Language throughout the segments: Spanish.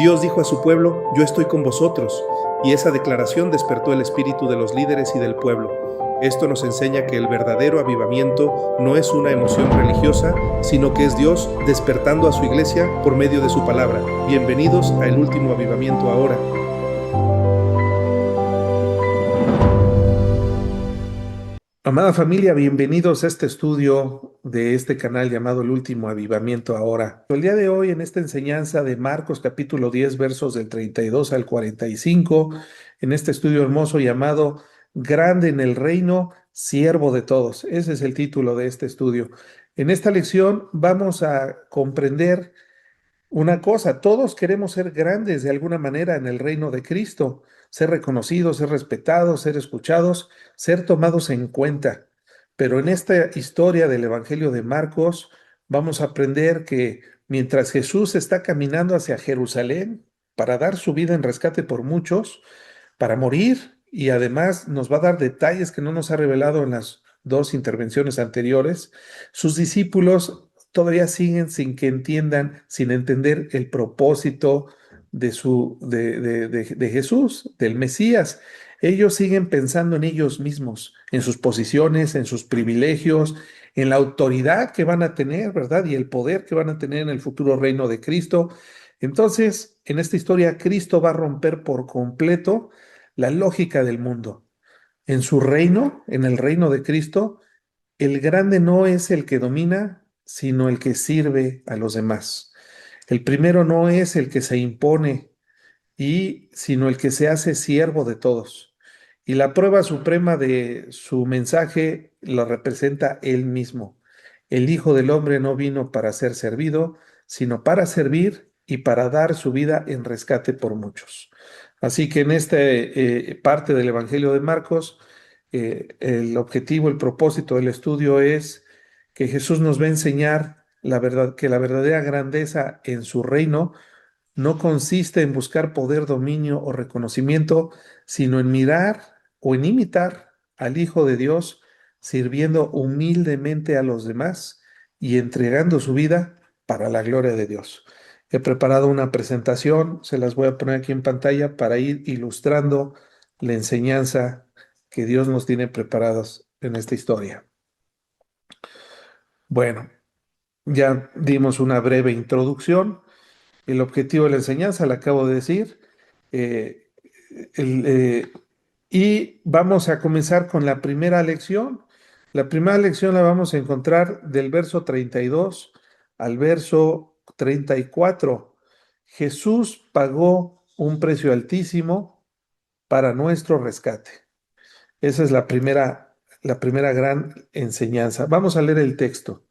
Dios dijo a su pueblo, yo estoy con vosotros, y esa declaración despertó el espíritu de los líderes y del pueblo. Esto nos enseña que el verdadero avivamiento no es una emoción religiosa, sino que es Dios despertando a su iglesia por medio de su palabra. Bienvenidos a El Último Avivamiento Ahora. Amada familia, bienvenidos a este estudio de este canal llamado El Último Avivamiento Ahora. El día de hoy, en esta enseñanza de Marcos capítulo 10, versos del 32 al 45, en este estudio hermoso llamado Grande en el Reino, Siervo de Todos. Ese es el título de este estudio. En esta lección vamos a comprender una cosa: todos queremos ser grandes de alguna manera en el reino de Cristo, ser reconocidos, ser respetados, ser escuchados, ser tomados en cuenta. Pero en esta historia del Evangelio de Marcos vamos a aprender que mientras Jesús está caminando hacia Jerusalén para dar su vida en rescate por muchos, para morir, y además nos va a dar detalles que no nos ha revelado en las dos intervenciones anteriores, sus discípulos todavía siguen sin que entiendan, sin entender el propósito de Jesús, del Mesías. Ellos siguen pensando en ellos mismos, en sus posiciones, en sus privilegios, en la autoridad que van a tener, ¿verdad? Y el poder que van a tener en el futuro reino de Cristo. Entonces, en esta historia, Cristo va a romper por completo la lógica del mundo. En su reino, en el reino de Cristo, el grande no es el que domina, sino el que sirve a los demás. El primero no es el que se impone, sino el que se hace siervo de todos. Y la prueba suprema de su mensaje la representa él mismo. El Hijo del Hombre no vino para ser servido, sino para servir y para dar su vida en rescate por muchos. Así que en esta parte del Evangelio de Marcos, el objetivo, el propósito del estudio es que Jesús nos va a enseñar la verdad, que la verdadera grandeza en su reino no consiste en buscar poder, dominio o reconocimiento, sino en mirar o en imitar al Hijo de Dios, sirviendo humildemente a los demás y entregando su vida para la gloria de Dios. He preparado una presentación, se las voy a poner aquí en pantalla para ir ilustrando la enseñanza que Dios nos tiene preparados en esta historia. Bueno, ya dimos una breve introducción. El objetivo de la enseñanza, la acabo de decir. Eh, el, eh, y vamos a comenzar con la primera lección. La primera lección la vamos a encontrar del verso 32 al verso 34. Jesús pagó un precio altísimo para nuestro rescate. Esa es la primera gran enseñanza. Vamos a leer el texto.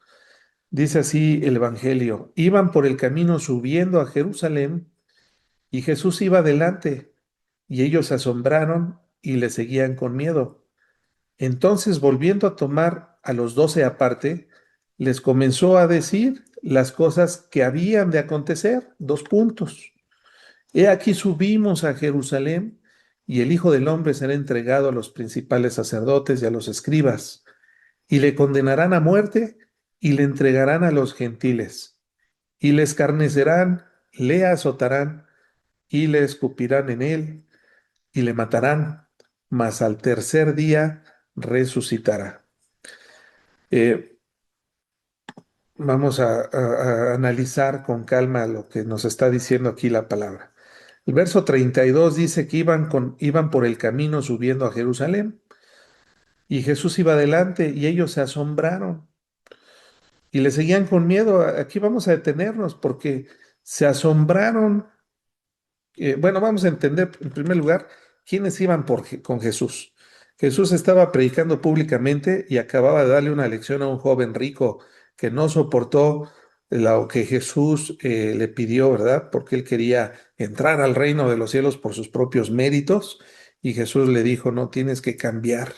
Dice así el Evangelio: iban por el camino subiendo a Jerusalén y Jesús iba adelante, y ellos se asombraron y le seguían con miedo. Entonces, volviendo a tomar a los 12 aparte, les comenzó a decir las cosas que habían de acontecer. Dos puntos. He aquí subimos a Jerusalén, y el Hijo del Hombre será entregado a los principales sacerdotes y a los escribas, y le condenarán a muerte y le entregarán a los gentiles, y le escarnecerán, le azotarán y le escupirán en él y le matarán, mas al tercer día resucitará. Eh, Vamos a analizar con calma lo que nos está diciendo aquí la palabra. El verso 32 dice que iban por el camino subiendo a Jerusalén, y Jesús iba adelante y ellos se asombraron y le seguían con miedo. Aquí vamos a detenernos porque se asombraron. Bueno, vamos a entender en primer lugar quiénes iban con Jesús. Jesús estaba predicando públicamente y acababa de darle una lección a un joven rico que no soportó lo que Jesús le pidió, ¿verdad? Porque él quería entrar al reino de los cielos por sus propios méritos, y Jesús le dijo: no, tienes que cambiar,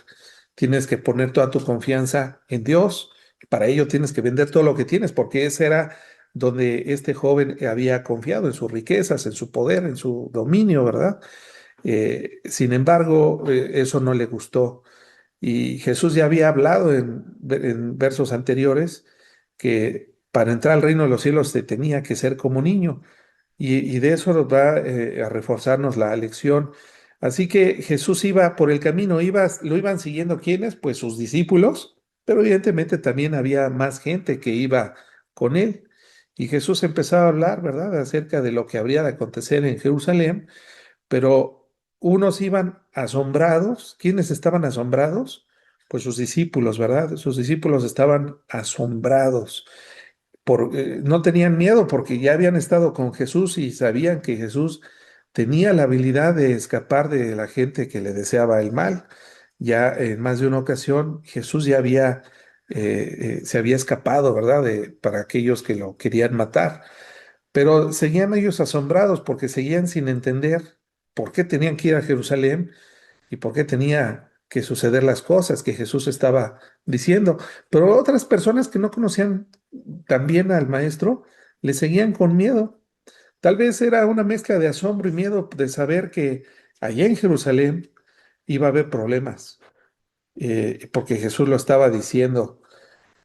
tienes que poner toda tu confianza en Dios. Para ello tienes que vender todo lo que tienes, porque ese era donde este joven había confiado, en sus riquezas, en su poder, en su dominio, ¿verdad? Sin embargo, eso no le gustó. Y Jesús ya había hablado en versos anteriores que para entrar al reino de los cielos se tenía que ser como niño. Y de eso nos va a reforzarnos la lección. Así que Jesús iba por el camino, lo iban siguiendo ¿quiénes? Pues sus discípulos, pero evidentemente también había más gente que iba con él. Y Jesús empezaba a hablar, ¿verdad?, acerca de lo que habría de acontecer en Jerusalén, pero unos iban asombrados. ¿Quiénes estaban asombrados? Pues sus discípulos, ¿verdad? Sus discípulos estaban asombrados no tenían miedo porque ya habían estado con Jesús y sabían que Jesús tenía la habilidad de escapar de la gente que le deseaba el mal. Ya en más de una ocasión Jesús ya se había escapado, ¿verdad? Para aquellos que lo querían matar. Pero seguían ellos asombrados porque seguían sin entender por qué tenían que ir a Jerusalén y por qué tenía que suceder las cosas que Jesús estaba diciendo. Pero otras personas que no conocían tan bien al maestro le seguían con miedo. Tal vez era una mezcla de asombro y miedo de saber que allá en Jerusalén iba a haber problemas, porque Jesús lo estaba diciendo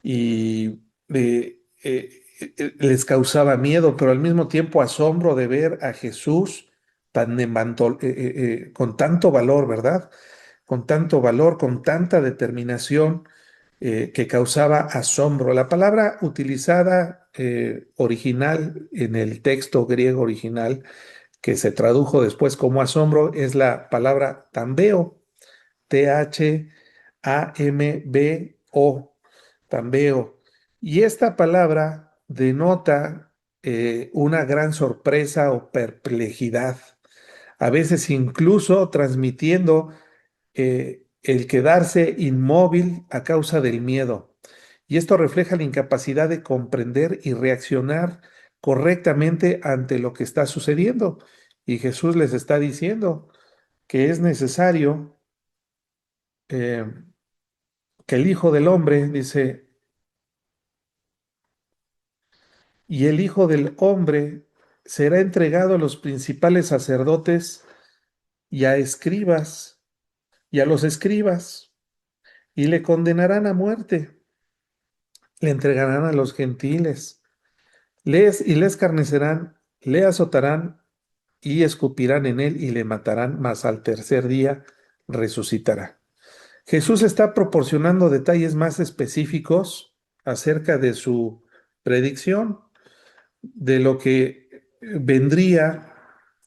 y les causaba miedo, pero al mismo tiempo asombro de ver a Jesús con tanto valor, ¿verdad? Con tanto valor, con tanta determinación, que causaba asombro. La palabra utilizada original en el texto griego original, que se tradujo después como asombro, es la palabra tambeo, Thambo, tambeo. Y esta palabra denota una gran sorpresa o perplejidad, a veces incluso transmitiendo el quedarse inmóvil a causa del miedo. Y esto refleja la incapacidad de comprender y reaccionar correctamente ante lo que está sucediendo. Y Jesús les está diciendo que es necesario eh, que el Hijo del Hombre, dice, y el Hijo del Hombre será entregado a los principales sacerdotes y a escribas, y a los escribas, y le condenarán a muerte, le entregarán a los gentiles, le escarnecerán, le azotarán y escupirán en él y le matarán, mas al tercer día resucitará. Jesús está proporcionando detalles más específicos acerca de su predicción, de lo que vendría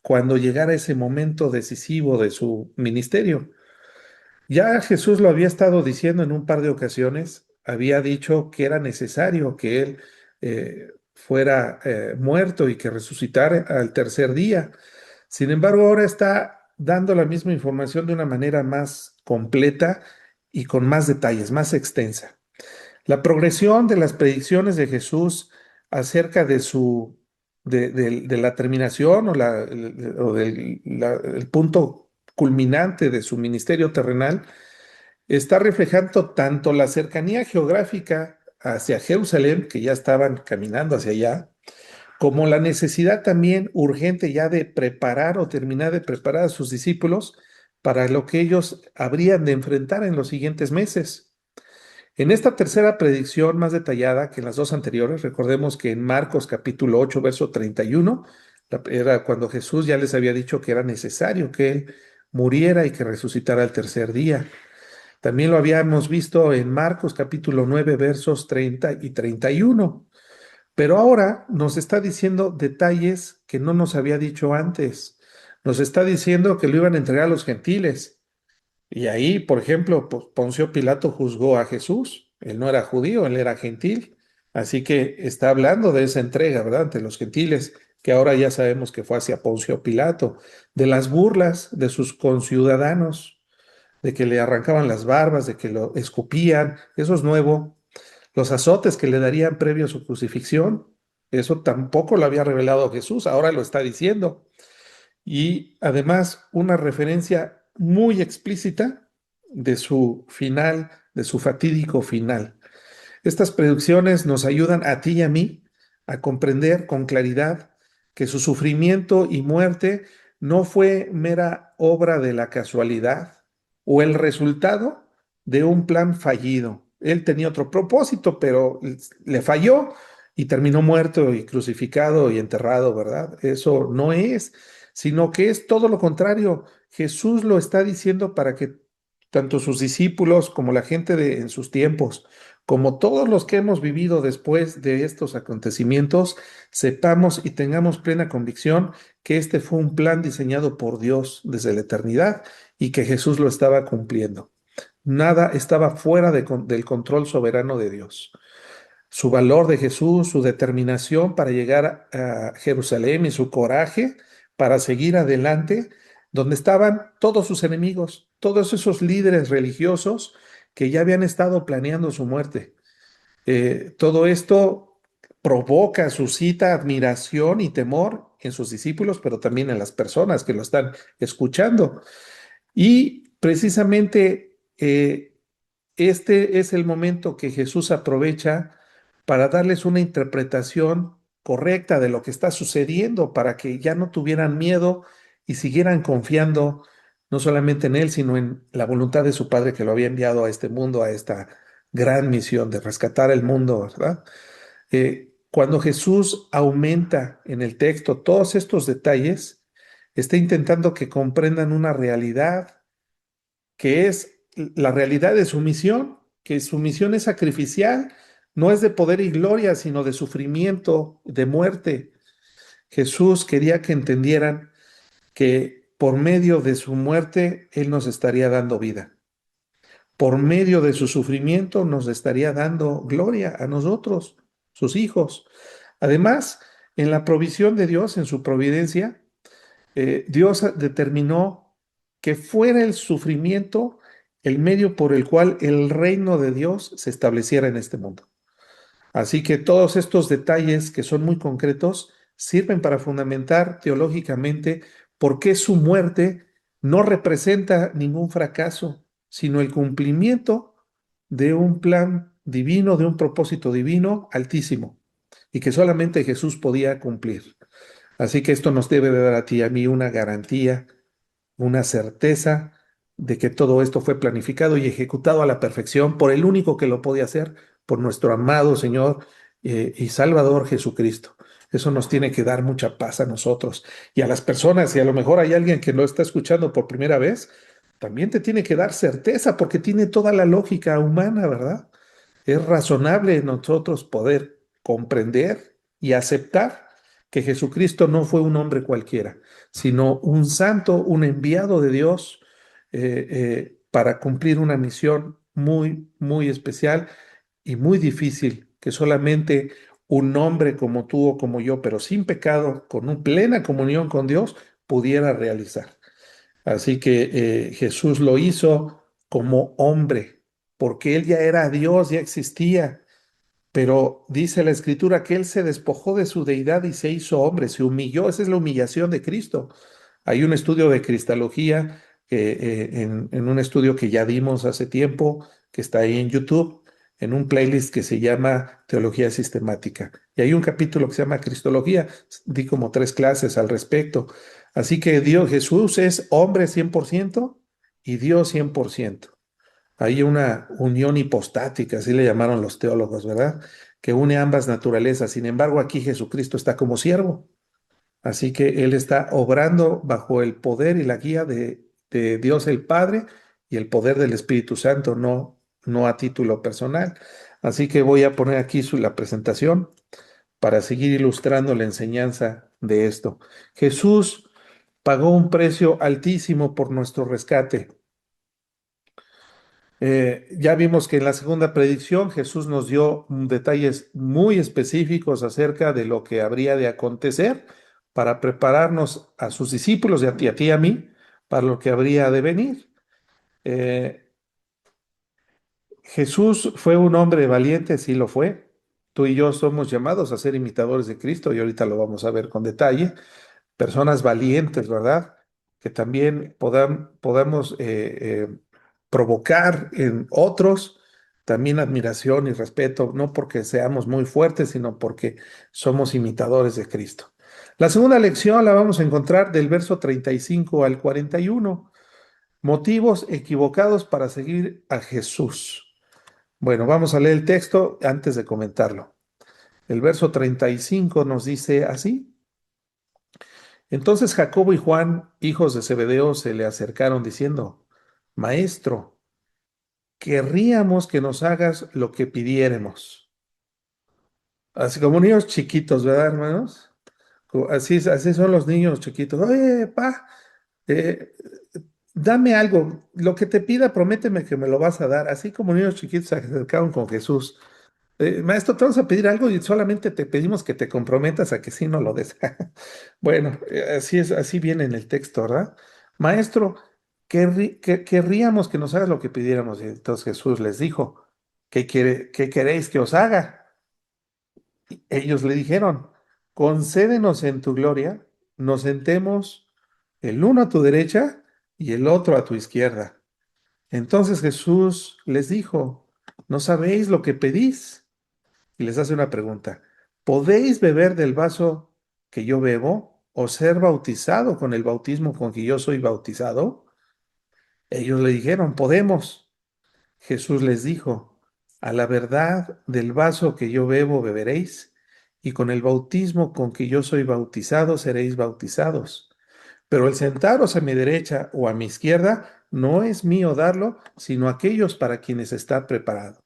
cuando llegara ese momento decisivo de su ministerio. Ya Jesús lo había estado diciendo en un par de ocasiones, había dicho que era necesario que él fuera muerto y que resucitara al tercer día. Sin embargo, ahora está dando la misma información de una manera más completa y con más detalles, más extensa. La progresión de las predicciones de Jesús acerca de la terminación o el punto culminante de su ministerio terrenal está reflejando tanto la cercanía geográfica hacia Jerusalén, que ya estaban caminando hacia allá, como la necesidad también urgente ya de preparar o terminar de preparar a sus discípulos para lo que ellos habrían de enfrentar en los siguientes meses. En esta tercera predicción más detallada que en las dos anteriores, recordemos que en Marcos capítulo 8, verso 31, era cuando Jesús ya les había dicho que era necesario que él muriera y que resucitara al tercer día. También lo habíamos visto en Marcos capítulo 9, versos 30 y 31. Pero ahora nos está diciendo detalles que no nos había dicho antes. Nos está diciendo que lo iban a entregar a los gentiles. Y ahí, por ejemplo, Poncio Pilato juzgó a Jesús. Él no era judío, él era gentil. Así que está hablando de esa entrega, ¿verdad? Ante los gentiles, que ahora ya sabemos que fue hacia Poncio Pilato, de las burlas de sus conciudadanos, de que le arrancaban las barbas, de que lo escupían. Eso es nuevo. Los azotes que le darían previo a su crucifixión, eso tampoco lo había revelado Jesús, ahora lo está diciendo. Y además una referencia muy explícita de su final, de su fatídico final. Estas predicciones nos ayudan a ti y a mí a comprender con claridad que su sufrimiento y muerte no fue mera obra de la casualidad o el resultado de un plan fallido. Él tenía otro propósito, pero le falló y terminó muerto y crucificado y enterrado, ¿verdad? Eso no es, sino que es todo lo contrario. Jesús lo está diciendo para que tanto sus discípulos como la gente en sus tiempos, como todos los que hemos vivido después de estos acontecimientos, sepamos y tengamos plena convicción que este fue un plan diseñado por Dios desde la eternidad y que Jesús lo estaba cumpliendo. Nada estaba fuera del control soberano de Dios. Su valor de Jesús, su determinación para llegar a Jerusalén y su coraje para seguir adelante, donde estaban todos sus enemigos, todos esos líderes religiosos que ya habían estado planeando su muerte. Todo esto provoca, suscita admiración y temor en sus discípulos, pero también en las personas que lo están escuchando. Y precisamente este es el momento que Jesús aprovecha para darles una interpretación correcta de lo que está sucediendo, para que ya no tuvieran miedo y siguieran confiando no solamente en Él, sino en la voluntad de su Padre que lo había enviado a este mundo, a esta gran misión de rescatar el mundo, ¿verdad? Cuando Jesús aumenta en el texto todos estos detalles, está intentando que comprendan una realidad que es la realidad de su misión, que su misión es sacrificial, no es de poder y gloria, sino de sufrimiento, de muerte. Jesús quería que entendieran que por medio de su muerte Él nos estaría dando vida. Por medio de su sufrimiento nos estaría dando gloria a nosotros, sus hijos. Además, en la provisión de Dios, en su providencia, Dios determinó que fuera el sufrimiento el medio por el cual el reino de Dios se estableciera en este mundo. Así que todos estos detalles que son muy concretos sirven para fundamentar teológicamente por qué su muerte no representa ningún fracaso, sino el cumplimiento de un plan divino, de un propósito divino altísimo, y que solamente Jesús podía cumplir. Así que esto nos debe de dar a ti y a mí una garantía, una certeza de que todo esto fue planificado y ejecutado a la perfección por el único que lo podía hacer, por nuestro amado Señor y Salvador Jesucristo. Eso nos tiene que dar mucha paz a nosotros y a las personas, y a lo mejor hay alguien que lo está escuchando por primera vez, también te tiene que dar certeza porque tiene toda la lógica humana, ¿verdad? Es razonable en nosotros poder comprender y aceptar que Jesucristo no fue un hombre cualquiera, sino un santo, un enviado de Dios para cumplir una misión muy, muy especial y muy difícil, que solamente un hombre como tú o como yo, pero sin pecado, con una plena comunión con Dios, pudiera realizar. Así que Jesús lo hizo como hombre, porque él ya era Dios, ya existía, pero dice la Escritura que él se despojó de su deidad y se hizo hombre, se humilló. Esa es la humillación de Cristo. Hay un estudio de cristología, en un estudio que ya dimos hace tiempo, que está ahí en YouTube, en un playlist que se llama Teología Sistemática. Y hay un capítulo que se llama Cristología. Di como 3 clases al respecto. Así que Dios, Jesús es hombre 100% y Dios 100%. Hay una unión hipostática, así le llamaron los teólogos, ¿verdad? Que une ambas naturalezas. Sin embargo, aquí Jesucristo está como siervo. Así que Él está obrando bajo el poder y la guía de Dios el Padre y el poder del Espíritu Santo, no a título personal. Así que voy a poner aquí la presentación para seguir ilustrando la enseñanza de esto. Jesús pagó un precio altísimo por nuestro rescate. Ya vimos que en la segunda predicción Jesús nos dio detalles muy específicos acerca de lo que habría de acontecer para prepararnos a sus discípulos y a ti y a mí para lo que habría de venir. Eh, Jesús fue un hombre valiente, sí lo fue. Tú y yo somos llamados a ser imitadores de Cristo y ahorita lo vamos a ver con detalle. Personas valientes, ¿verdad? Que también podamos provocar en otros también admiración y respeto, no porque seamos muy fuertes, sino porque somos imitadores de Cristo. La segunda lección la vamos a encontrar del verso 35 al 41. Motivos equivocados para seguir a Jesús. Bueno, vamos a leer el texto antes de comentarlo. El verso 35 nos dice así. Entonces Jacobo y Juan, hijos de Zebedeo, se le acercaron diciendo, Maestro, querríamos que nos hagas lo que pidiéremos. Así como niños chiquitos, ¿verdad, hermanos? Así son los niños chiquitos. Oye, pa, eh, dame algo, lo que te pida, prométeme que me lo vas a dar. Así como niños chiquitos se acercaron con Jesús. Maestro, te vamos a pedir algo y solamente te pedimos que te comprometas a que sí no lo des. Bueno, así es, así viene en el texto, ¿verdad? Maestro, querríamos que nos hagas lo que pidiéramos. Y entonces Jesús les dijo, ¿qué queréis que os haga? Ellos le dijeron, concédenos en tu gloria, nos sentemos el uno a tu derecha y el otro a tu izquierda. Entonces Jesús les dijo, ¿no sabéis lo que pedís? Y les hace una pregunta. ¿Podéis beber del vaso que yo bebo o ser bautizado con el bautismo con que yo soy bautizado? Ellos le dijeron, podemos. Jesús les dijo, a la verdad del vaso que yo bebo beberéis, y con el bautismo con que yo soy bautizado seréis bautizados. Pero el sentaros a mi derecha o a mi izquierda no es mío darlo, sino aquellos para quienes está preparado.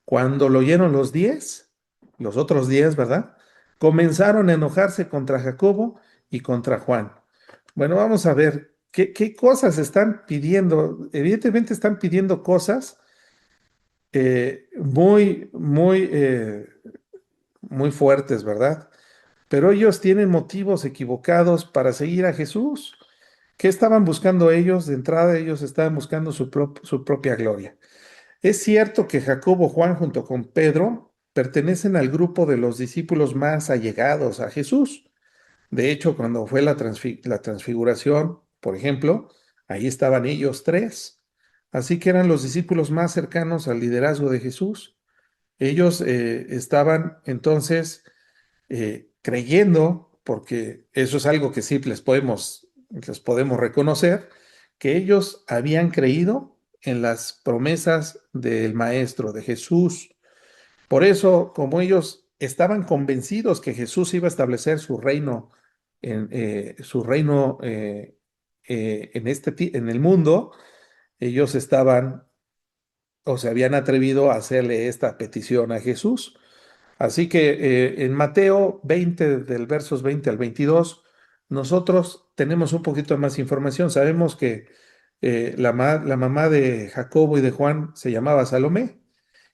Cuando lo oyeron los otros 10, ¿verdad? Comenzaron a enojarse contra Jacobo y contra Juan. Bueno, vamos a ver qué cosas están pidiendo. Evidentemente están pidiendo cosas muy fuertes, ¿verdad? Pero ellos tienen motivos equivocados para seguir a Jesús. ¿Qué estaban buscando ellos? De entrada, ellos estaban buscando su propia gloria. Es cierto que Jacobo, Juan, junto con Pedro, pertenecen al grupo de los discípulos más allegados a Jesús. De hecho, cuando fue la transfiguración, por ejemplo, ahí estaban ellos tres. Así que eran los discípulos más cercanos al liderazgo de Jesús. Ellos estaban entonces creyendo, porque eso es algo que sí les podemos reconocer, que ellos habían creído en las promesas del Maestro, de Jesús. Por eso, como ellos estaban convencidos que Jesús iba a establecer su reino en el mundo, ellos estaban o se habían atrevido a hacerle esta petición a Jesús. Así que en Mateo 20, del versos 20 al 22, nosotros tenemos un poquito más información. Sabemos que la mamá de Jacobo y de Juan se llamaba Salomé,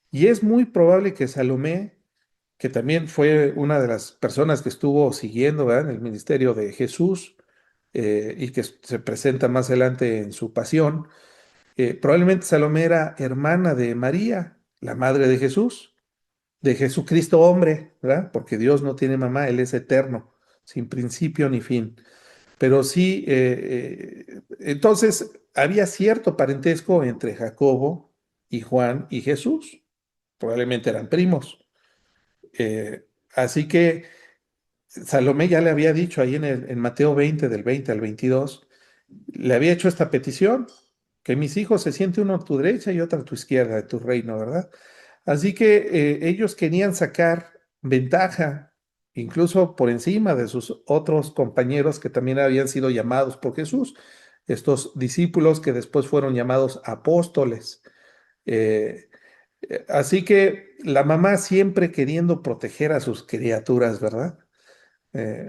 y es muy probable que Salomé, que también fue una de las personas que estuvo siguiendo, ¿verdad?, en el ministerio de Jesús y que se presenta más adelante en su pasión, probablemente Salomé era hermana de María, la madre de Jesús, de Jesucristo hombre, ¿verdad? Porque Dios no tiene mamá, Él es eterno, sin principio ni fin. Pero sí, entonces había cierto parentesco entre Jacobo y Juan y Jesús. Probablemente eran primos. Así que Salomé ya le había dicho ahí en Mateo 20, del 20 al 22, le había hecho esta petición, que mis hijos se sienten uno a tu derecha y otro a tu izquierda de tu reino, ¿verdad? Así que ellos querían sacar ventaja, incluso por encima de sus otros compañeros que también habían sido llamados por Jesús, estos discípulos que después fueron llamados apóstoles. Eh, Así que la mamá siempre queriendo proteger a sus criaturas, ¿verdad?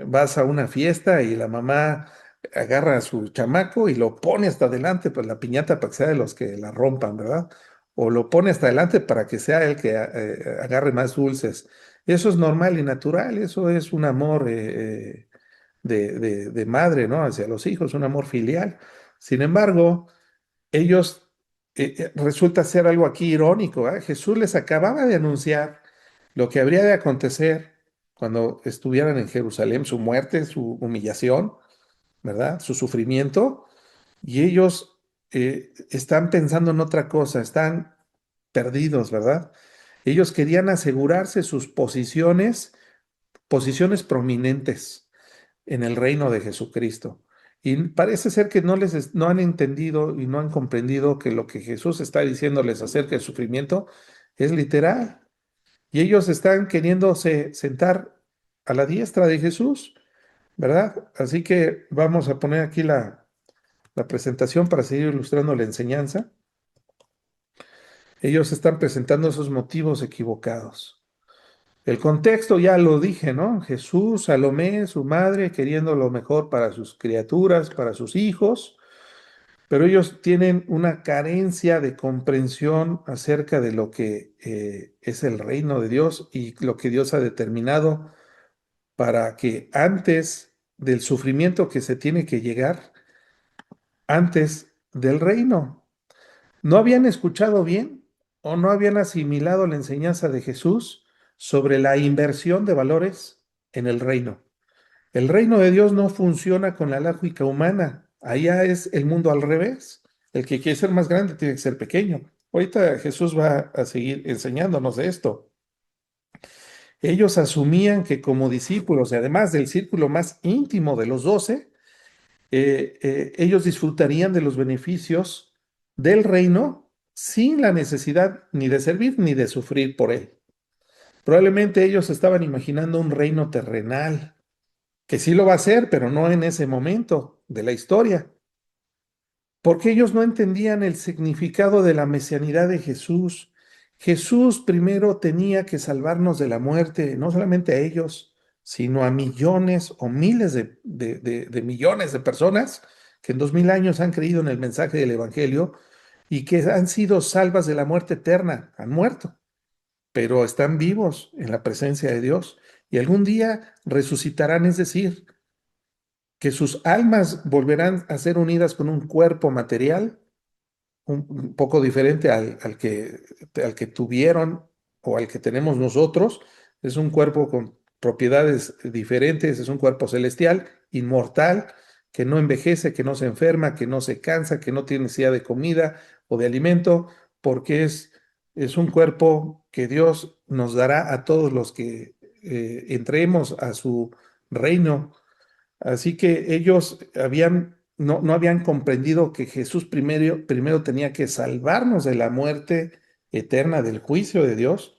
Vas a una fiesta y la mamá agarra a su chamaco y lo pone hasta adelante, pues la piñata para que sea de los que la rompan, ¿verdad? O lo pone hasta adelante para que sea el que agarre más dulces. Eso es normal y natural, eso es un amor de madre, ¿no? Hacia los hijos, un amor filial. Sin embargo, ellos resulta ser algo aquí irónico, ¿eh? Jesús les acababa de anunciar lo que habría de acontecer cuando estuvieran en Jerusalén, su muerte, su humillación, ¿verdad? Su sufrimiento, y ellos están pensando en otra cosa, están perdidos, ¿verdad? Ellos querían asegurarse sus posiciones prominentes en el reino de Jesucristo. Y parece ser que no han entendido y no han comprendido que lo que Jesús está diciéndoles acerca del sufrimiento es literal. y ellos están queriéndose sentar a la diestra de Jesús, ¿verdad? Así que vamos a poner aquí la presentación para seguir ilustrando la enseñanza. Ellos están presentando esos motivos equivocados. El contexto ya lo dije, ¿no? Jesús, Salomé, su madre, queriendo lo mejor para sus criaturas, para sus hijos, pero ellos tienen una carencia de comprensión acerca de lo que es el reino de Dios y lo que Dios ha determinado para que antes del sufrimiento que se tiene que llegar, antes del reino. ¿No habían escuchado bien o no habían asimilado la enseñanza de Jesús sobre la inversión de valores en el reino? El reino de Dios no funciona con la lógica humana. Allá es el mundo al revés. El que quiere ser más grande tiene que ser pequeño. Ahorita Jesús va a seguir enseñándonos de esto. Ellos asumían que como discípulos, y además del círculo más íntimo de los 12, ellos disfrutarían de los beneficios del reino sin la necesidad ni de servir ni de sufrir por él. Probablemente ellos estaban imaginando un reino terrenal, que sí lo va a ser, pero no en ese momento de la historia, porque ellos no entendían el significado de la mesianidad de Jesús. Jesús primero tenía que salvarnos de la muerte, no solamente a ellos, sino a millones o miles de millones de personas que en 2000 años han creído en el mensaje del Evangelio y que han sido salvas de la muerte eterna, han muerto, pero están vivos en la presencia de Dios y algún día resucitarán, es decir, que sus almas volverán a ser unidas con un cuerpo material un poco diferente al que tuvieron o al que tenemos nosotros. Es un cuerpo con propiedades diferentes, es un cuerpo celestial, inmortal, que no envejece, que no se enferma, que no se cansa, que no tiene necesidad de comida o de alimento, porque es un cuerpo que Dios nos dará a todos los que entremos a su reino. Así que ellos no habían comprendido que Jesús primero tenía que salvarnos de la muerte eterna, del juicio de Dios.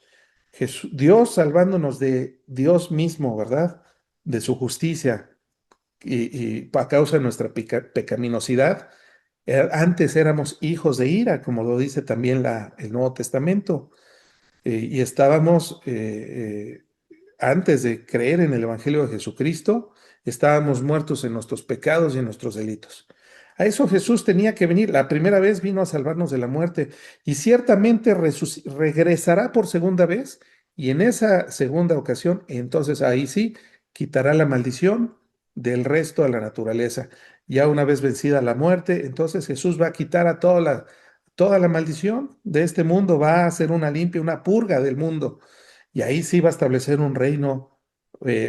Dios salvándonos de Dios mismo, ¿verdad? De su justicia y a causa de nuestra pecaminosidad. Antes éramos hijos de ira, como lo dice también el Nuevo Testamento, y estábamos antes de creer en el Evangelio de Jesucristo, estábamos muertos en nuestros pecados y en nuestros delitos. A eso Jesús tenía que venir. La primera vez vino a salvarnos de la muerte y ciertamente regresará por segunda vez y en esa segunda ocasión, entonces ahí sí, quitará la maldición del resto de la naturaleza. Ya una vez vencida la muerte, entonces Jesús va a quitar a toda la maldición de este mundo, va a hacer una limpia, una purga del mundo. Y ahí sí va a establecer un reino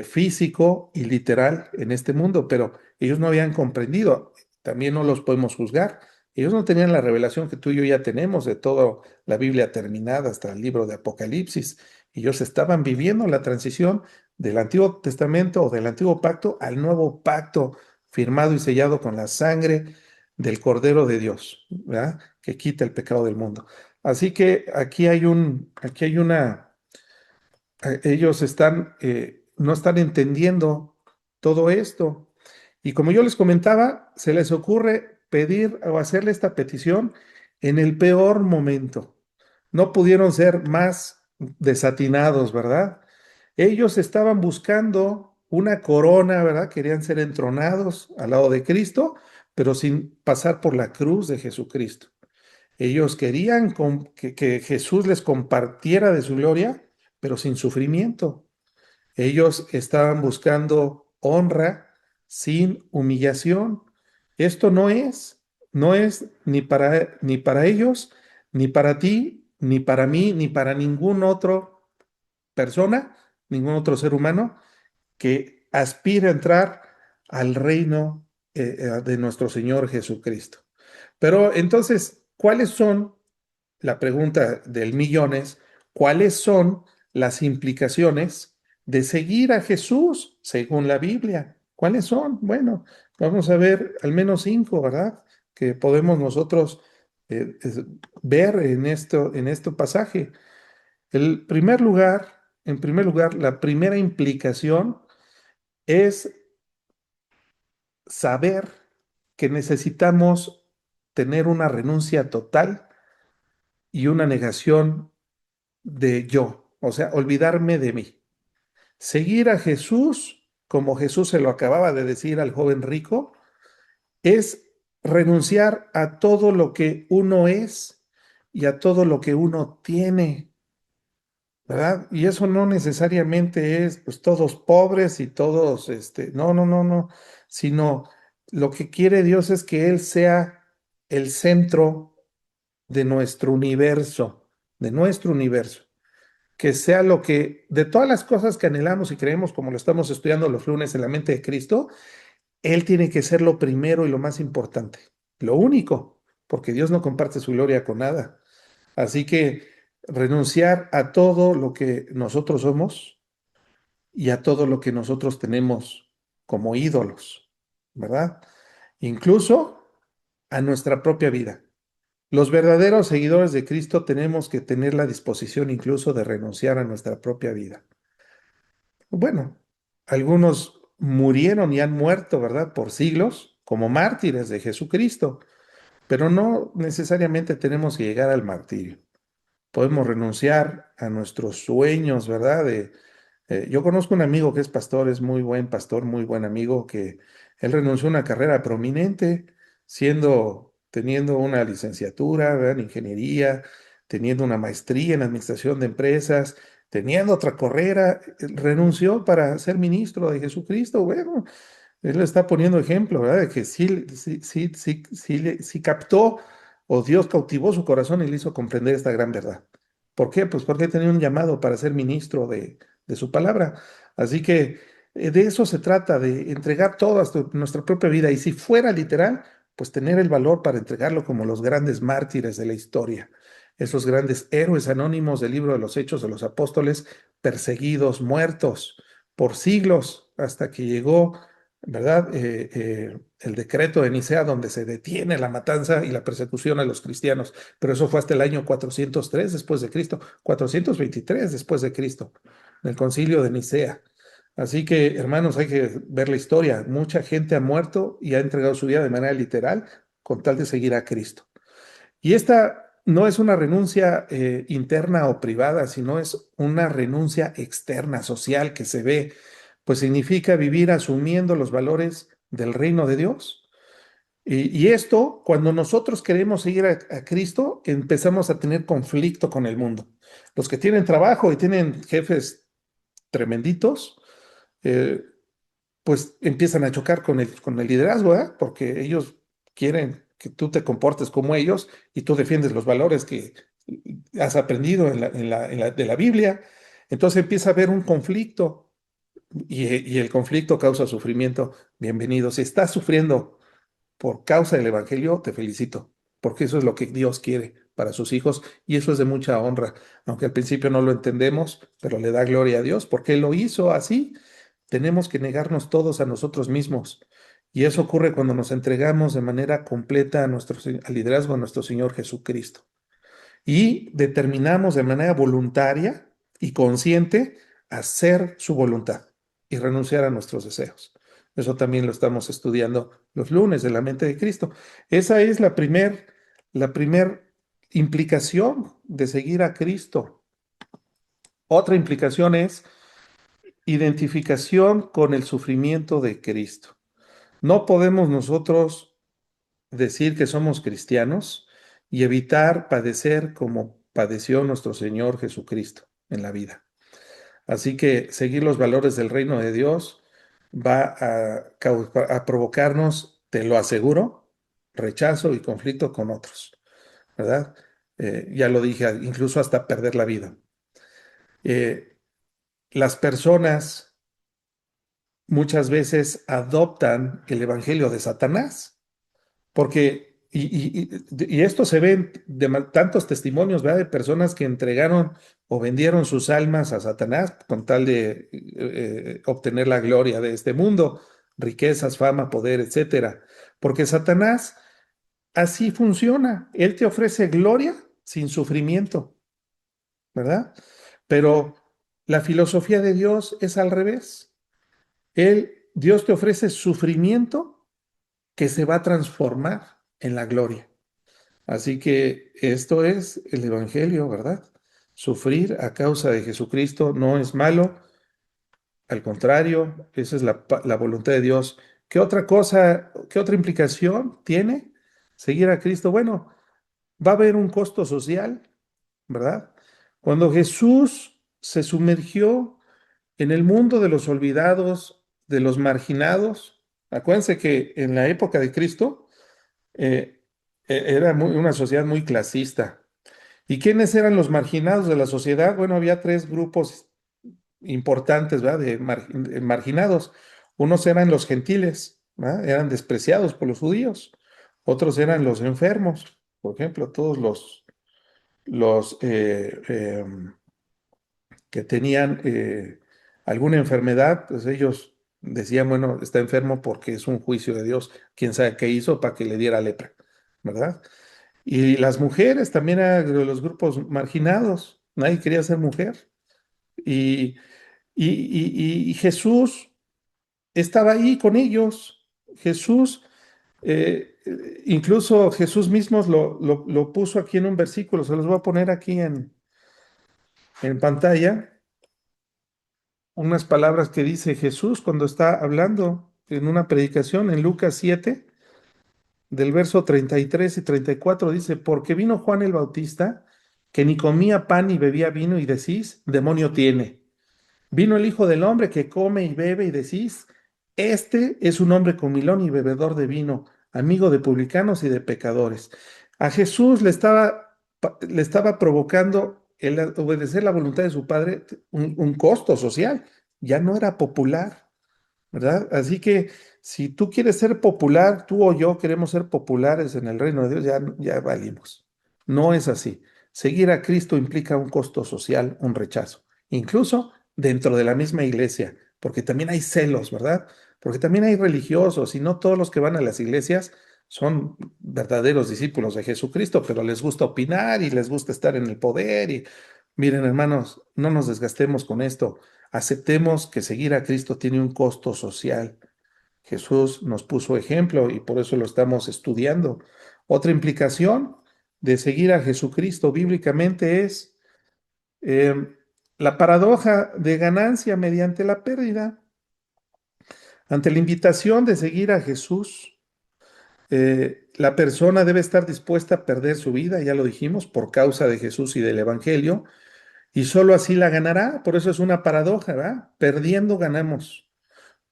físico y literal en este mundo, pero ellos no habían comprendido, también no los podemos juzgar. Ellos no tenían la revelación que tú y yo ya tenemos de toda la Biblia terminada hasta el libro de Apocalipsis. Ellos estaban viviendo la transición del Antiguo Testamento o del Antiguo Pacto al Nuevo Pacto firmado y sellado con la sangre del Cordero de Dios, ¿verdad? Que quita el pecado del mundo. Así que aquí hay ellos no están entendiendo todo esto. Y como yo les comentaba, se les ocurre pedir o hacerle esta petición en el peor momento. No pudieron ser más desatinados, ¿verdad? Ellos estaban buscando una corona, ¿verdad? Querían ser entronados al lado de Cristo, pero sin pasar por la cruz de Jesucristo. Ellos querían que Jesús les compartiera de su gloria, pero sin sufrimiento. Ellos estaban buscando honra sin humillación. Esto no es ni para ellos, ni para ti, ni para mí, ni para ningún otro persona, ningún otro ser humano que aspire a entrar al reino de nuestro Señor Jesucristo. Pero entonces, ¿cuáles son, la pregunta del millón es, cuáles son las implicaciones de seguir a Jesús según la Biblia? ¿Cuáles son? Bueno, vamos a ver al menos 5, ¿verdad? Que podemos nosotros ver en este pasaje. En primer lugar, la primera implicación es saber que necesitamos tener una renuncia total y una negación de yo, o sea, olvidarme de mí. Seguir a Jesús, como Jesús se lo acababa de decir al joven rico, es renunciar a todo lo que uno es y a todo lo que uno tiene, ¿verdad? Y eso no necesariamente es, pues, todos pobres y todos, no, no, no, no, sino lo que quiere Dios es que Él sea el centro de nuestro universo, que sea lo que, de todas las cosas que anhelamos y creemos, como lo estamos estudiando los lunes en la mente de Cristo, Él tiene que ser lo primero y lo más importante, lo único, porque Dios no comparte su gloria con nada. Así que renunciar a todo lo que nosotros somos y a todo lo que nosotros tenemos como ídolos, ¿verdad? Incluso a nuestra propia vida. Los verdaderos seguidores de Cristo tenemos que tener la disposición incluso de renunciar a nuestra propia vida. Bueno, algunos murieron y han muerto, ¿verdad? Por siglos como mártires de Jesucristo, pero no necesariamente tenemos que llegar al martirio. Podemos renunciar a nuestros sueños, ¿verdad? Yo conozco un amigo que es pastor, es muy buen pastor, muy buen amigo, que él renunció a una carrera prominente, teniendo una licenciatura, ¿verdad? En ingeniería, teniendo una maestría en administración de empresas, teniendo otra carrera, renunció para ser ministro de Jesucristo. Bueno, él está poniendo ejemplo, ¿verdad? De que sí captó o Dios cautivó su corazón y le hizo comprender esta gran verdad. ¿Por qué? Pues porque tenía un llamado para ser ministro de su palabra. Así que de eso se trata, de entregar toda nuestra propia vida. Y si fuera literal, pues tener el valor para entregarlo como los grandes mártires de la historia, esos grandes héroes anónimos del libro de los Hechos de los Apóstoles, perseguidos, muertos por siglos, hasta que llegó, ¿verdad? El decreto de Nicea, donde se detiene la matanza y la persecución a los cristianos, pero eso fue hasta el año 403 después de Cristo, 423 después de Cristo, en el concilio de Nicea. Así que, hermanos, hay que ver la historia. Mucha gente ha muerto y ha entregado su vida de manera literal con tal de seguir a Cristo. Y esta no es una renuncia interna o privada, sino es una renuncia externa, social, que se ve, pues significa vivir asumiendo los valores del reino de Dios. Y esto, cuando nosotros queremos seguir a Cristo, empezamos a tener conflicto con el mundo. Los que tienen trabajo y tienen jefes tremenditos, eh, pues empiezan a chocar con el liderazgo, ¿eh? Porque ellos quieren que tú te comportes como ellos y tú defiendes los valores que has aprendido de la Biblia. Entonces empieza a haber un conflicto y el conflicto causa sufrimiento. Bienvenido. Si estás sufriendo por causa del Evangelio, te felicito, porque eso es lo que Dios quiere para sus hijos y eso es de mucha honra, aunque al principio no lo entendemos, pero le da gloria a Dios, porque Él lo hizo así. Tenemos que negarnos todos a nosotros mismos y eso ocurre cuando nos entregamos de manera completa al liderazgo de nuestro Señor Jesucristo y determinamos de manera voluntaria y consciente hacer su voluntad y renunciar a nuestros deseos. Eso también lo estamos estudiando los lunes de la mente de Cristo. Esa es la primer implicación de seguir a Cristo. Otra implicación es identificación con el sufrimiento de Cristo. No podemos nosotros decir que somos cristianos y evitar padecer como padeció nuestro Señor Jesucristo en la vida. Así que seguir los valores del reino de Dios va a provocarnos, te lo aseguro, rechazo y conflicto con otros, ¿verdad? Ya lo dije, incluso hasta perder la vida. Eh, las personas muchas veces adoptan el evangelio de Satanás. Porque, y esto se ve tantos testimonios, ¿verdad? De personas que entregaron o vendieron sus almas a Satanás con tal de obtener la gloria de este mundo, riquezas, fama, poder, etcétera. Porque Satanás así funciona. Él te ofrece gloria sin sufrimiento, ¿verdad? Pero la filosofía de Dios es al revés. Dios te ofrece sufrimiento que se va a transformar en la gloria. Así que esto es el Evangelio, ¿verdad? Sufrir a causa de Jesucristo no es malo, al contrario, esa es la voluntad de Dios. ¿Qué otra cosa, qué otra implicación tiene seguir a Cristo? Bueno, va a haber un costo social, ¿verdad? Cuando Jesús se sumergió en el mundo de los olvidados, de los marginados, acuérdense que en la época de Cristo era una sociedad muy clasista. ¿Y quiénes eran los marginados de la sociedad? Bueno, había tres grupos importantes, ¿verdad? De marginados. Unos eran los gentiles, ¿verdad? Eran despreciados por los judíos. Otros eran los enfermos, por ejemplo, todos los que tenían alguna enfermedad, pues ellos decían, bueno, está enfermo porque es un juicio de Dios. Quién sabe qué hizo para que le diera lepra, ¿verdad? Y las mujeres también eran de los grupos marginados. Nadie quería ser mujer. Y, y Jesús estaba ahí con ellos. Jesús, incluso Jesús mismo lo puso aquí en un versículo. Se los voy a poner aquí en pantalla. Unas palabras que dice Jesús cuando está hablando en una predicación en Lucas 7, del verso 33 y 34, dice, porque vino Juan el Bautista, que ni comía pan ni bebía vino, y decís, demonio tiene. Vino el Hijo del Hombre que come y bebe, y decís, este es un hombre comilón y bebedor de vino, amigo de publicanos y de pecadores. A Jesús le estaba provocando el obedecer la voluntad de su Padre un costo social. Ya no era popular, ¿verdad? Así que si tú quieres ser popular, tú o yo queremos ser populares en el reino de Dios, ya valimos. No es así. Seguir a Cristo implica un costo social, un rechazo, incluso dentro de la misma iglesia, porque también hay celos, ¿verdad? Porque también hay religiosos y no todos los que van a las iglesias son verdaderos discípulos de Jesucristo, pero les gusta opinar y les gusta estar en el poder. Y miren, hermanos, no nos desgastemos con esto. Aceptemos que seguir a Cristo tiene un costo social. Jesús nos puso ejemplo y por eso lo estamos estudiando. Otra implicación de seguir a Jesucristo bíblicamente es eh, la paradoja de ganancia mediante la pérdida. Ante la invitación de seguir a Jesús, la persona debe estar dispuesta a perder su vida, ya lo dijimos, por causa de Jesús y del Evangelio, y solo así la ganará. Por eso es una paradoja, ¿verdad? Perdiendo ganamos.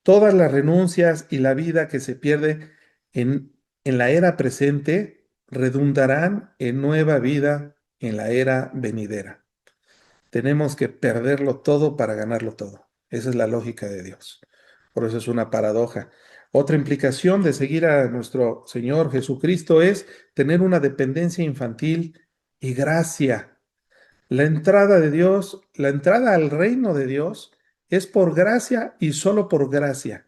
Todas las renuncias y la vida que se pierde en la era presente redundarán en nueva vida en la era venidera. Tenemos que perderlo todo para ganarlo todo. Esa es la lógica de Dios. Por eso es una paradoja. Otra implicación de seguir a nuestro Señor Jesucristo es tener una dependencia infantil y gracia. La entrada de Dios, la entrada al reino de Dios es por gracia y solo por gracia.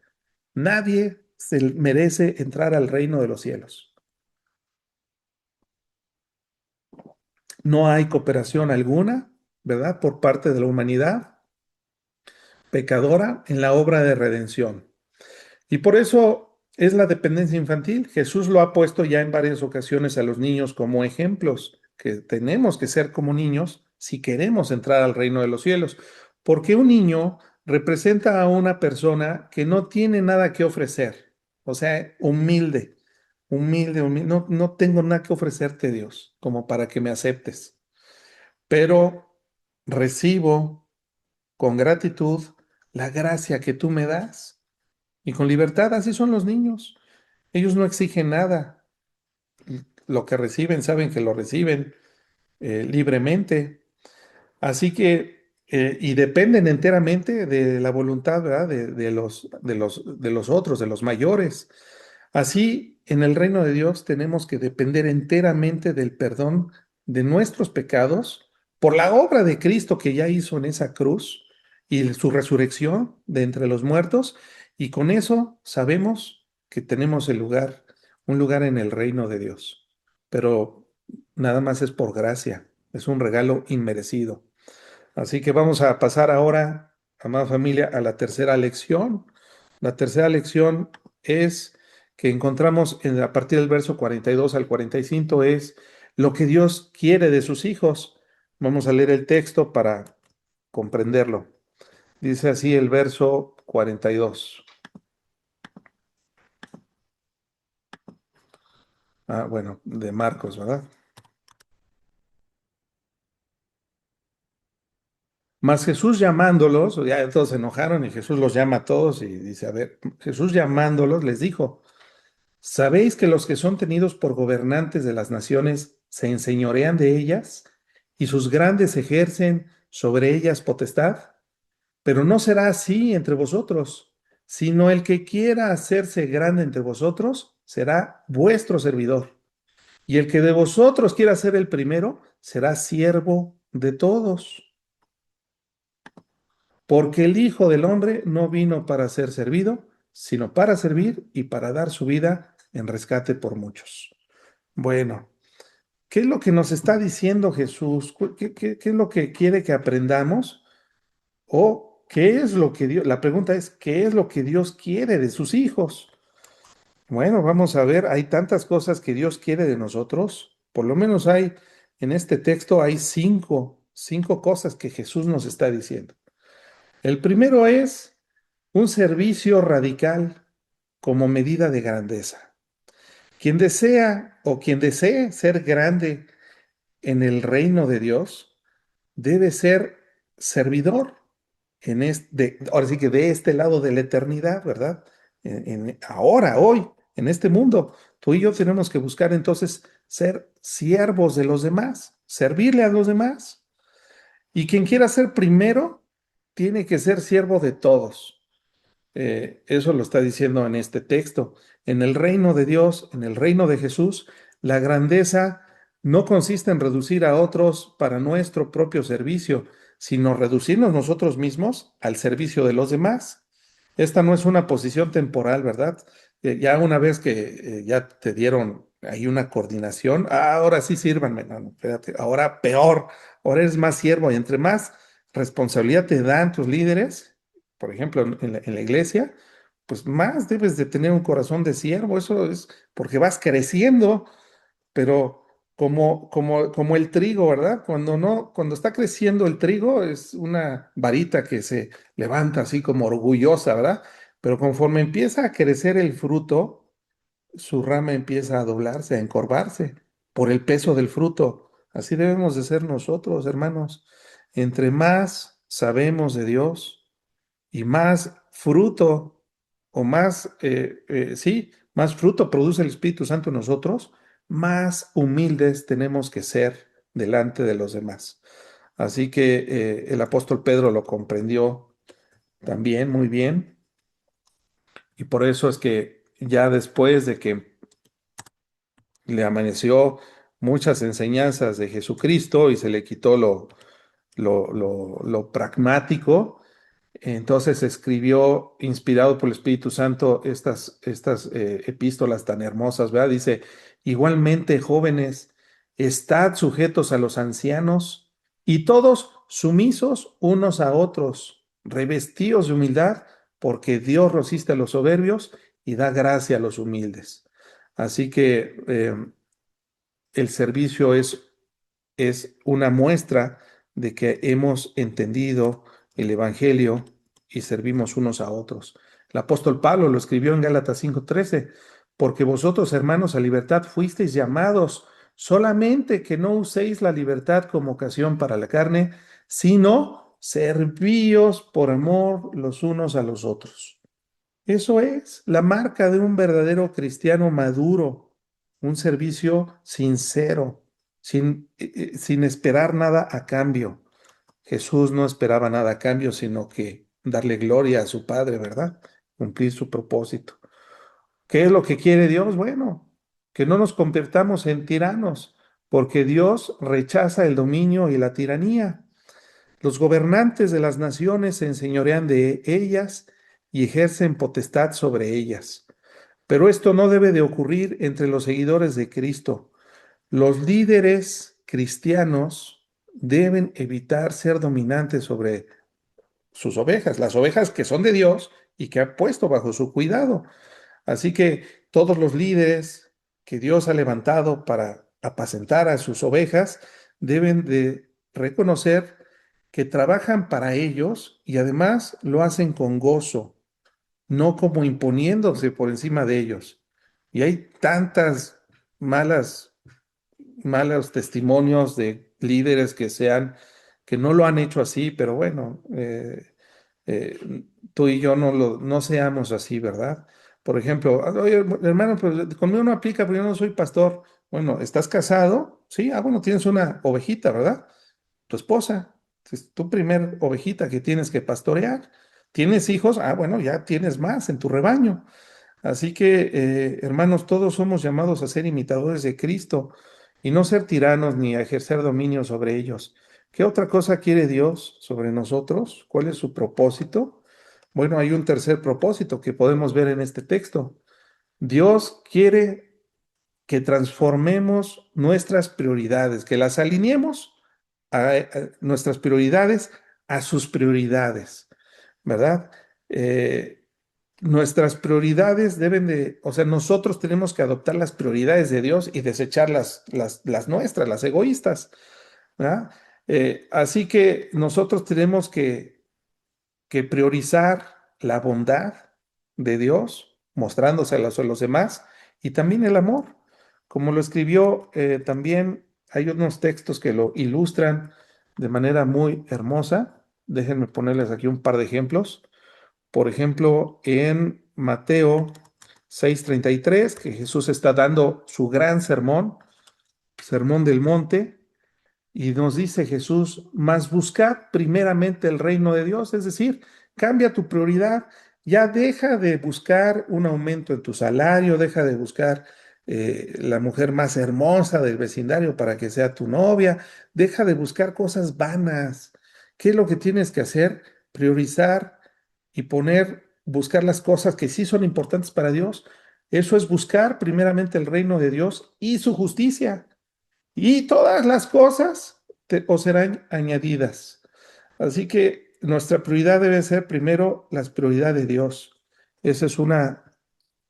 Nadie se merece entrar al reino de los cielos. No hay cooperación alguna, ¿verdad? Por parte de la humanidad pecadora en la obra de redención. Y por eso es la dependencia infantil. Jesús lo ha puesto ya en varias ocasiones a los niños como ejemplos, que tenemos que ser como niños si queremos entrar al reino de los cielos. Porque un niño representa a una persona que no tiene nada que ofrecer, o sea, humilde, humilde, humilde. No, no tengo nada que ofrecerte, Dios, como para que me aceptes, pero recibo con gratitud la gracia que tú me das y con libertad. Así son los niños. Ellos no exigen nada. Lo que reciben, saben que lo reciben libremente. Así que, y dependen enteramente de la voluntad, ¿verdad? De los otros, de los mayores. Así, en el reino de Dios tenemos que depender enteramente del perdón de nuestros pecados por la obra de Cristo que ya hizo en esa cruz y su resurrección de entre los muertos. Y con eso sabemos que tenemos un lugar en el reino de Dios. Pero nada más es por gracia, es un regalo inmerecido. Así que vamos a pasar ahora, amada familia, a la tercera lección. La tercera lección es que encontramos a partir del verso 42 al 45 es lo que Dios quiere de sus hijos. Vamos a leer el texto para comprenderlo. Dice así el verso 42. Bueno, de Marcos, ¿verdad? Mas Jesús llamándolos, ya todos se enojaron y Jesús los llama a todos y dice, a ver, Jesús llamándolos les dijo, ¿sabéis que los que son tenidos por gobernantes de las naciones se enseñorean de ellas y sus grandes ejercen sobre ellas potestad? Pero no será así entre vosotros, sino el que quiera hacerse grande entre vosotros será vuestro servidor. Y el que de vosotros quiera ser el primero será siervo de todos. Porque el Hijo del Hombre no vino para ser servido, sino para servir y para dar su vida en rescate por muchos. Bueno, ¿qué es lo que nos está diciendo Jesús? ¿Qué es lo que quiere que aprendamos? ¿O qué es lo que Dios? La pregunta es, ¿qué es lo que Dios quiere de sus hijos? Bueno, vamos a ver, hay tantas cosas que Dios quiere de nosotros. Por lo menos en este texto hay cinco cosas que Jesús nos está diciendo. El primero es un servicio radical como medida de grandeza. Quien desea o quien desee ser grande en el reino de Dios debe ser servidor ahora sí que de este lado de la eternidad, ¿verdad? Ahora, hoy, en este mundo, tú y yo tenemos que buscar entonces ser siervos de los demás, servirle a los demás. Y quien quiera ser primero, tiene que ser siervo de todos. Eso lo está diciendo en este texto. En el reino de Dios, en el reino de Jesús, la grandeza no consiste en reducir a otros para nuestro propio servicio, sino reducirnos nosotros mismos al servicio de los demás. Esta no es una posición temporal, ¿verdad? Ya una vez que ya te dieron ahí una coordinación, ahora sí sírvanme, no, espérate, ahora peor, ahora eres más siervo y entre más responsabilidad te dan tus líderes, por ejemplo, en la iglesia, pues más debes de tener un corazón de siervo, eso es porque vas creciendo, pero como el trigo, ¿verdad? Cuando está creciendo el trigo es una varita que se levanta así como orgullosa, ¿verdad? Pero conforme empieza a crecer el fruto, su rama empieza a doblarse, a encorvarse por el peso del fruto. Así debemos de ser nosotros, hermanos. Entre más sabemos de Dios, y más fruto o más fruto produce el Espíritu Santo en nosotros, más humildes tenemos que ser delante de los demás. Así que el apóstol Pedro lo comprendió también muy bien y por eso es que ya después de que le amaneció muchas enseñanzas de Jesucristo y se le quitó lo pragmático, entonces escribió, inspirado por el Espíritu Santo, estas epístolas tan hermosas, ¿verdad? Dice, igualmente, jóvenes, estad sujetos a los ancianos y todos sumisos unos a otros, revestidos de humildad, porque Dios resiste a los soberbios y da gracia a los humildes. Así que el servicio es una muestra de que hemos entendido el Evangelio y servimos unos a otros. El apóstol Pablo lo escribió en Gálatas 5:13, porque vosotros, hermanos, a libertad fuisteis llamados, solamente que no uséis la libertad como ocasión para la carne, sino servíos por amor los unos a los otros. Eso es la marca de un verdadero cristiano maduro, un servicio sincero, sin esperar nada a cambio. Jesús no esperaba nada a cambio, sino que darle gloria a su Padre, ¿verdad? Cumplir su propósito. ¿Qué es lo que quiere Dios? Bueno, que no nos convirtamos en tiranos, porque Dios rechaza el dominio y la tiranía. Los gobernantes de las naciones se enseñorean de ellas y ejercen potestad sobre ellas. Pero esto no debe de ocurrir entre los seguidores de Cristo. Los líderes cristianos deben evitar ser dominantes sobre sus ovejas, las ovejas que son de Dios y que ha puesto bajo su cuidado. Así que todos los líderes que Dios ha levantado para apacentar a sus ovejas deben de reconocer que trabajan para ellos y además lo hacen con gozo, no como imponiéndose por encima de ellos. Y hay tantas malas malos testimonios de líderes que no lo han hecho así, pero bueno, tú y yo no seamos así, ¿verdad? Por ejemplo, oye, hermano, pues conmigo no aplica, porque yo no soy pastor. Bueno, ¿estás casado? Sí, bueno, tienes una ovejita, ¿verdad? Tu esposa, es tu primer ovejita que tienes que pastorear. ¿Tienes hijos? Bueno, ya tienes más en tu rebaño. Así que, hermanos, todos somos llamados a ser imitadores de Cristo y no ser tiranos ni a ejercer dominio sobre ellos. ¿Qué otra cosa quiere Dios sobre nosotros? ¿Cuál es su propósito? Bueno, hay un tercer propósito que podemos ver en este texto. Dios quiere que transformemos nuestras prioridades, que las alineemos a nuestras prioridades a sus prioridades, ¿verdad? Eh, Nuestras prioridades deben de, o sea, nosotros tenemos que adoptar las prioridades de Dios y desechar las nuestras, las egoístas, ¿verdad? Así que nosotros tenemos que priorizar la bondad de Dios, mostrándoselas a los demás, y también el amor. Como lo escribió, también hay unos textos que lo ilustran de manera muy hermosa. Déjenme ponerles aquí un par de ejemplos. Por ejemplo, en Mateo 6:33, que Jesús está dando su gran sermón, sermón del monte, y nos dice Jesús, mas buscad primeramente el reino de Dios, es decir, cambia tu prioridad, ya deja de buscar un aumento en tu salario, deja de buscar la mujer más hermosa del vecindario para que sea tu novia, deja de buscar cosas vanas. ¿Qué es lo que tienes que hacer? Priorizar y buscar las cosas que sí son importantes para Dios. Eso es buscar primeramente el reino de Dios y su justicia. Y todas las cosas os serán añadidas. Así que nuestra prioridad debe ser primero las prioridades de Dios. Esa es una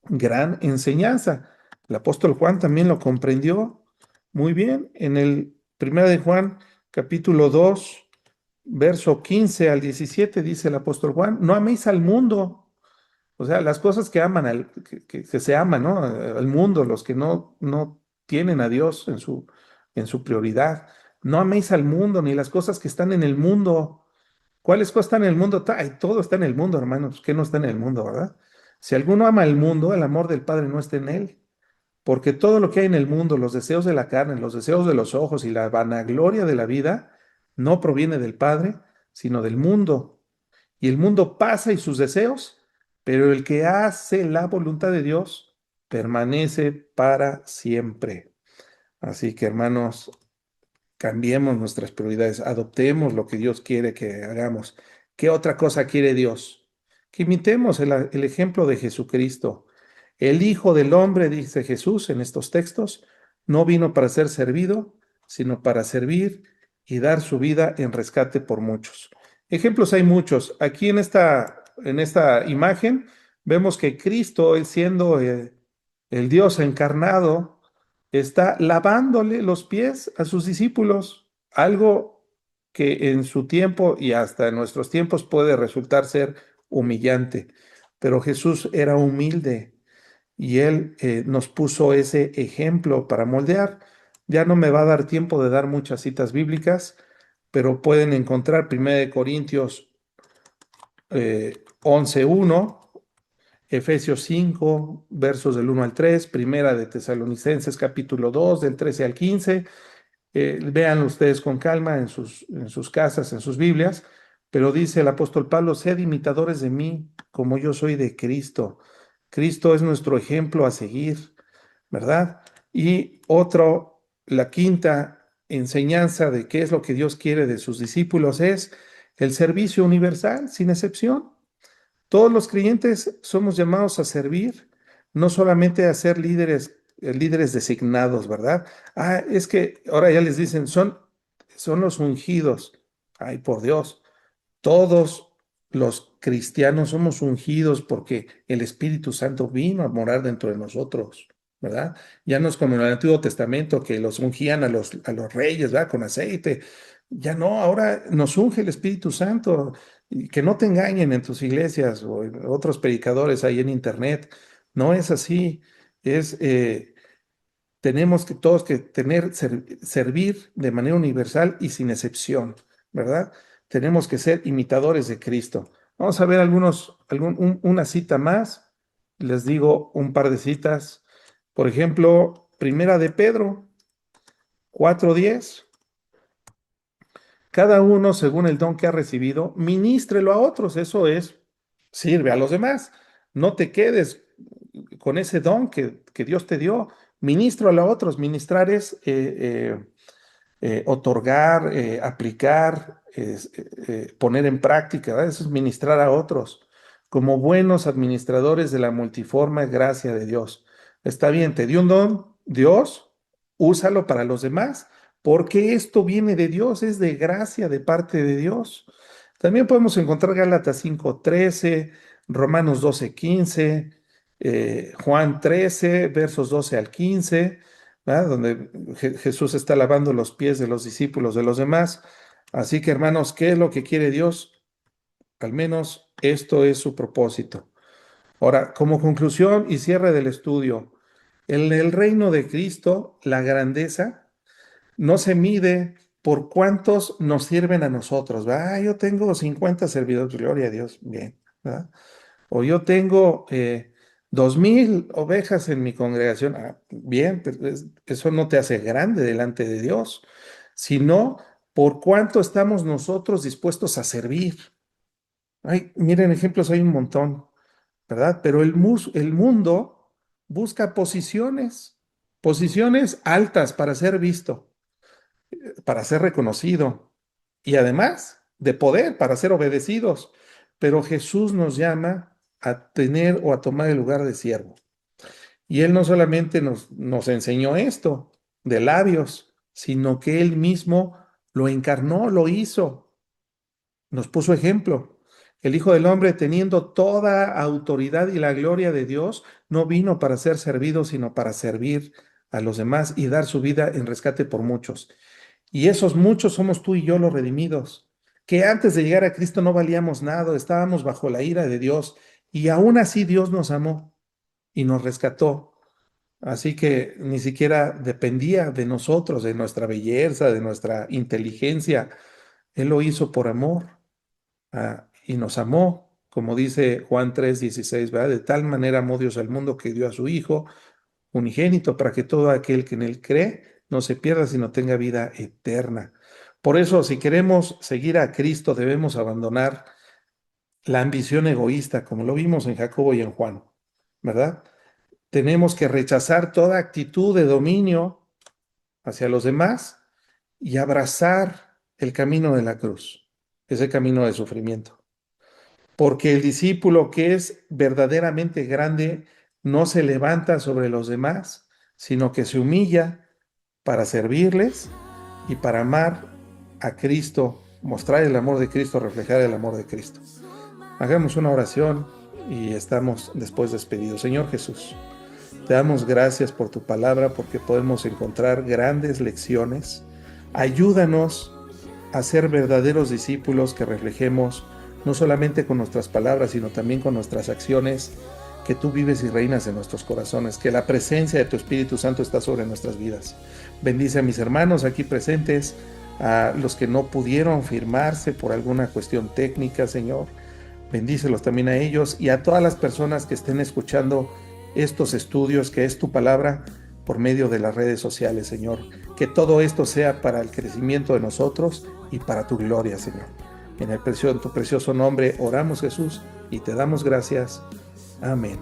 gran enseñanza. El apóstol Juan también lo comprendió muy bien en el 1 de Juan, capítulo 2, verso 15 al 17, dice el apóstol Juan, no améis al mundo, o sea, las cosas que aman, que se aman, ¿no? Al mundo, los que no tienen a Dios en su prioridad. No améis al mundo ni las cosas que están en el mundo. ¿Cuáles cosas están en el mundo? Ay, todo está en el mundo, hermanos. ¿Qué no está en el mundo, verdad? Si alguno ama el mundo, el amor del Padre no está en él. Porque todo lo que hay en el mundo, los deseos de la carne, los deseos de los ojos y la vanagloria de la vida, no proviene del Padre, sino del mundo. Y el mundo pasa y sus deseos, pero el que hace la voluntad de Dios permanece para siempre. Así que, hermanos, cambiemos nuestras prioridades, adoptemos lo que Dios quiere que hagamos. ¿Qué otra cosa quiere Dios? Que imitemos el ejemplo de Jesucristo. El Hijo del Hombre, dice Jesús en estos textos, no vino para ser servido, sino para servir y dar su vida en rescate por muchos. Ejemplos hay muchos. Aquí en esta imagen vemos que Cristo, él siendo el Dios encarnado, está lavándole los pies a sus discípulos, algo que en su tiempo y hasta en nuestros tiempos puede resultar ser humillante, pero Jesús era humilde y él nos puso ese ejemplo para moldear. Ya no me va a dar tiempo de dar muchas citas bíblicas, pero pueden encontrar 1 Corintios 11:1, Efesios 5, versos del 1 al 3, Primera de Tesalonicenses capítulo 2, del 13 al 15. Véanlo ustedes con calma en sus casas, en sus Biblias, pero dice el apóstol Pablo, sed imitadores de mí como yo soy de Cristo. Cristo es nuestro ejemplo a seguir, ¿verdad? Y la quinta enseñanza de qué es lo que Dios quiere de sus discípulos es el servicio universal, sin excepción. Todos los creyentes somos llamados a servir, no solamente a ser líderes designados, ¿verdad? Es que ahora ya les dicen, son los ungidos. Ay, por Dios, todos los cristianos somos ungidos porque el Espíritu Santo vino a morar dentro de nosotros, ¿verdad? Ya no es como en el Antiguo Testamento que los ungían a los reyes, ¿verdad? Con aceite. Ya no, ahora nos unge el Espíritu Santo. Y que no te engañen en tus iglesias o en otros predicadores ahí en internet. No es así. Es, tenemos que todos que servir de manera universal y sin excepción, ¿verdad? Tenemos que ser imitadores de Cristo. Vamos a ver una cita más. Les digo un par de citas. Por ejemplo, Primera de Pedro 4:10. Cada uno, según el don que ha recibido, ministrelo a otros. Eso es, sirve a los demás. No te quedes con ese don que Dios te dio. Ministralo a otros. Ministrar es otorgar, aplicar, poner en práctica, ¿verdad? Eso es ministrar a otros, como buenos administradores de la multiforme gracia de Dios. Está bien, te dio un don, Dios, úsalo para los demás, porque esto viene de Dios, es de gracia de parte de Dios. También podemos encontrar Gálatas 5:13, Romanos 12:15, Juan 13, versos 12 al 15. ¿Verdad? Donde Jesús está lavando los pies de los discípulos de los demás. Así que, hermanos, ¿qué es lo que quiere Dios? Al menos esto es su propósito. Ahora, como conclusión y cierre del estudio, en el reino de Cristo, la grandeza no se mide por cuántos nos sirven a nosotros. ¿Verdad? Yo tengo 50 servidores, gloria a Dios, bien, ¿verdad? O yo tengo 2,000 ovejas en mi congregación. Bien, pero eso no te hace grande delante de Dios, sino por cuánto estamos nosotros dispuestos a servir. Ay, miren, ejemplos hay un montón, ¿verdad? Pero el mundo busca posiciones altas para ser visto, para ser reconocido y además de poder para ser obedecidos. Pero Jesús nos llama a tener o a tomar el lugar de siervo. Y Él no solamente nos enseñó esto de labios, sino que Él mismo lo encarnó, lo hizo, nos puso ejemplo. El Hijo del Hombre, teniendo toda autoridad y la gloria de Dios, no vino para ser servido, sino para servir a los demás y dar su vida en rescate por muchos. Y esos muchos somos tú y yo los redimidos, que antes de llegar a Cristo no valíamos nada, estábamos bajo la ira de Dios, y aún así Dios nos amó y nos rescató. Así que ni siquiera dependía de nosotros, de nuestra belleza, de nuestra inteligencia. Él lo hizo por amor, y nos amó, como dice Juan 3:16, ¿verdad? De tal manera amó Dios al mundo que dio a su Hijo unigénito para que todo aquel que en Él cree no se pierda, sino tenga vida eterna. Por eso, si queremos seguir a Cristo, debemos abandonar la ambición egoísta, como lo vimos en Jacobo y en Juan, ¿verdad? Tenemos que rechazar toda actitud de dominio hacia los demás y abrazar el camino de la cruz, ese camino de sufrimiento. Porque el discípulo que es verdaderamente grande no se levanta sobre los demás, sino que se humilla para servirles y para amar a Cristo, mostrar el amor de Cristo, reflejar el amor de Cristo. Hagamos una oración y estamos después despedidos. Señor Jesús, te damos gracias por tu palabra, porque podemos encontrar grandes lecciones. Ayúdanos a ser verdaderos discípulos que reflejemos no solamente con nuestras palabras, sino también con nuestras acciones, que tú vives y reinas en nuestros corazones, que la presencia de tu Espíritu Santo está sobre nuestras vidas. Bendice a mis hermanos aquí presentes, a los que no pudieron firmarse por alguna cuestión técnica, Señor. Bendícelos también a ellos y a todas las personas que estén escuchando estos estudios, que es tu palabra, por medio de las redes sociales, Señor. Que todo esto sea para el crecimiento de nosotros y para tu gloria, Señor. En tu precioso nombre oramos, Jesús, y te damos gracias. Amén.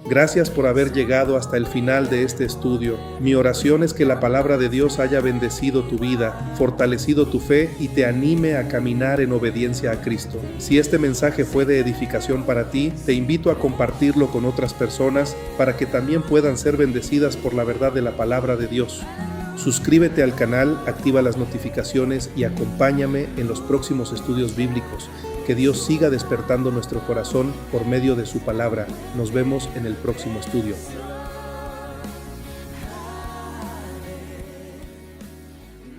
Gracias por haber llegado hasta el final de este estudio. Mi oración es que la palabra de Dios haya bendecido tu vida, fortalecido tu fe y te anime a caminar en obediencia a Cristo. Si este mensaje fue de edificación para ti, te invito a compartirlo con otras personas para que también puedan ser bendecidas por la verdad de la palabra de Dios. Suscríbete al canal, activa las notificaciones y acompáñame en los próximos estudios bíblicos. Que Dios siga despertando nuestro corazón por medio de su palabra. Nos vemos en el próximo estudio.